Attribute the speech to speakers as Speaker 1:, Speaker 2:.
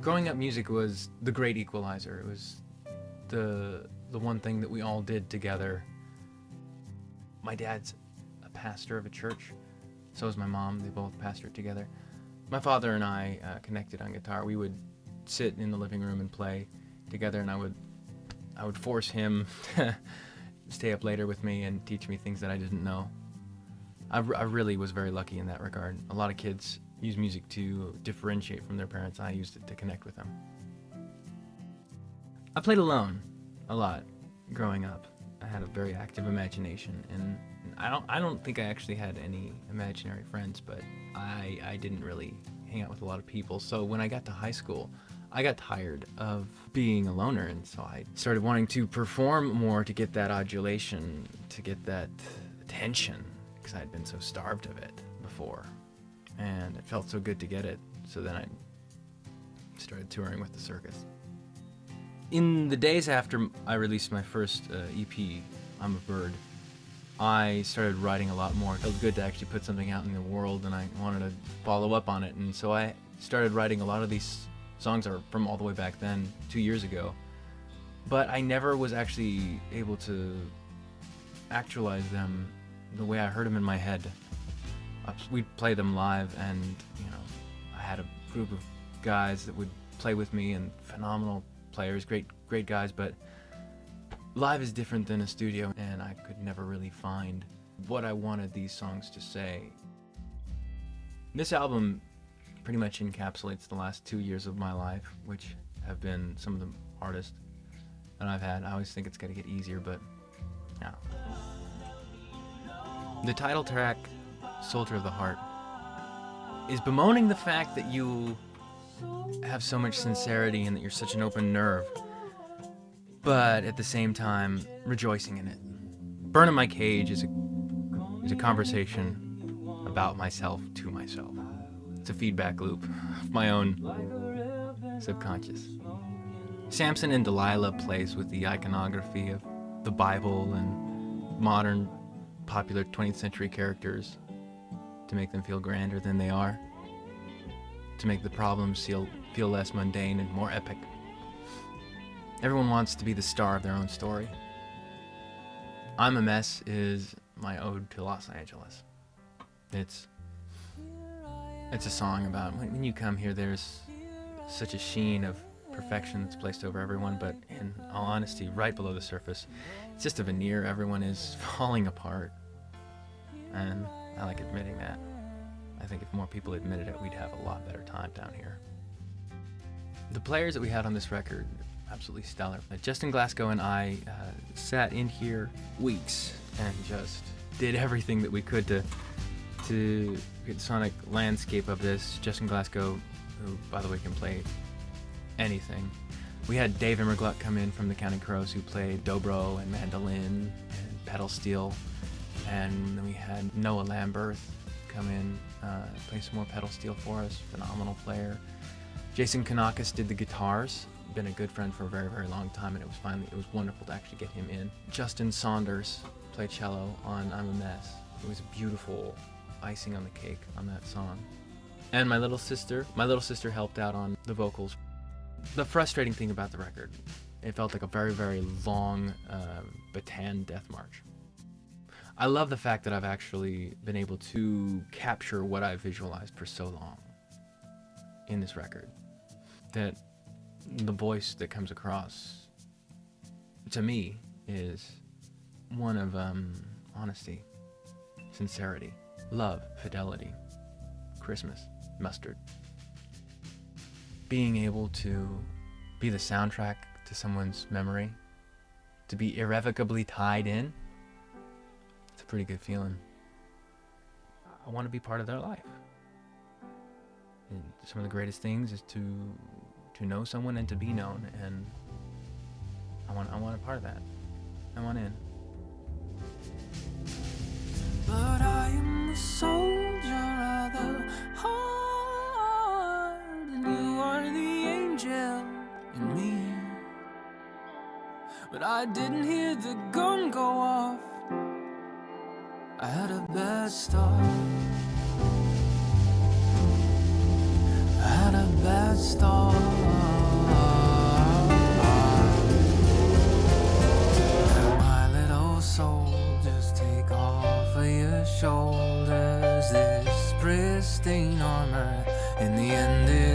Speaker 1: Growing up, music was the great equalizer. It was the one thing that we all did together. My dad's a pastor of a church, so is my mom. They both pastored together. My father and I connected on guitar. We would sit in the living room and play together, and I would force him to stay up later with me and teach me things that I didn't know. I really was very lucky in that regard. A lot of kids use music to differentiate from their parents. I used it to connect with them. I played alone a lot growing up. I had a very active imagination, and I don't think I actually had any imaginary friends, but I didn't really hang out with a lot of people. So when I got to high school, I got tired of being a loner, and so I started wanting to perform more to get that adulation, to get that attention, because I had been so starved of it before, and it felt so good to get it. So then I started touring with the circus. In the days after I released my first EP, I'm a Bird, I started writing a lot more. It felt good to actually put something out in the world, and I wanted to follow up on it, and so I started writing a lot of these songs are from all the way back then, 2 years ago, but I never was actually able to actualize them the way I heard them in my head. We'd play them live, and I had a group of guys that would play with me, and phenomenal players, great guys, but live is different than a studio, and I could never really find what I wanted these songs to say. This album pretty much encapsulates the last 2 years of my life, which have been some of the hardest that I've had. I always think it's going to get easier, but no. The title track, Soldier of the Heart, is bemoaning the fact that you have so much sincerity and that you're such an open nerve, but at the same time, rejoicing in it. Burn in My Cage is a conversation about myself to myself. It's a feedback loop of my own subconscious. Samson and Delilah plays with the iconography of the Bible and modern popular 20th century characters to make them feel grander than they are, to make the problems feel less mundane and more epic. Everyone wants to be the star of their own story. I'm a Mess is my ode to Los Angeles. It's a song about when you come here, there's such a sheen of perfection that's placed over everyone, but in all honesty, right below the surface, it's just a veneer. Everyone is falling apart, and I like admitting that. I think if more people admitted it, we'd have a lot better time down here. The players that we had on this record, absolutely stellar. Justin Glasgow and I sat in here weeks and just did everything that we could to get the sonic landscape of this. Justin Glasgow, who, by the way, can play anything. We had Dave Immergluck come in from the Counting Crows, who played dobro and mandolin and pedal steel. And then we had Noah Lamberth come in, play some more pedal steel for us, phenomenal player. Jason Kanakis did the guitars, been a good friend for a very, very long time, and it was wonderful to actually get him in. Justin Saunders played cello on I'm a Mess. It was a beautiful icing on the cake on that song. And my little sister helped out on the vocals. The frustrating thing about the record, it felt like a very, very long Bataan death march. I love the fact that I've actually been able to capture what I visualized for so long in this record. That the voice that comes across to me is one of honesty, sincerity, love, fidelity, Christmas, mustard. Being able to be the soundtrack to someone's memory, to be irrevocably tied in, it's a pretty good feeling. I want to be part of their life. And some of the greatest things is to know someone and to be known, and I want a part of that. I want in.
Speaker 2: But I am a soldier of the heart, and you are the angel in me. But I didn't hear the gun go off. I had a bad start. I had a bad start. In the end,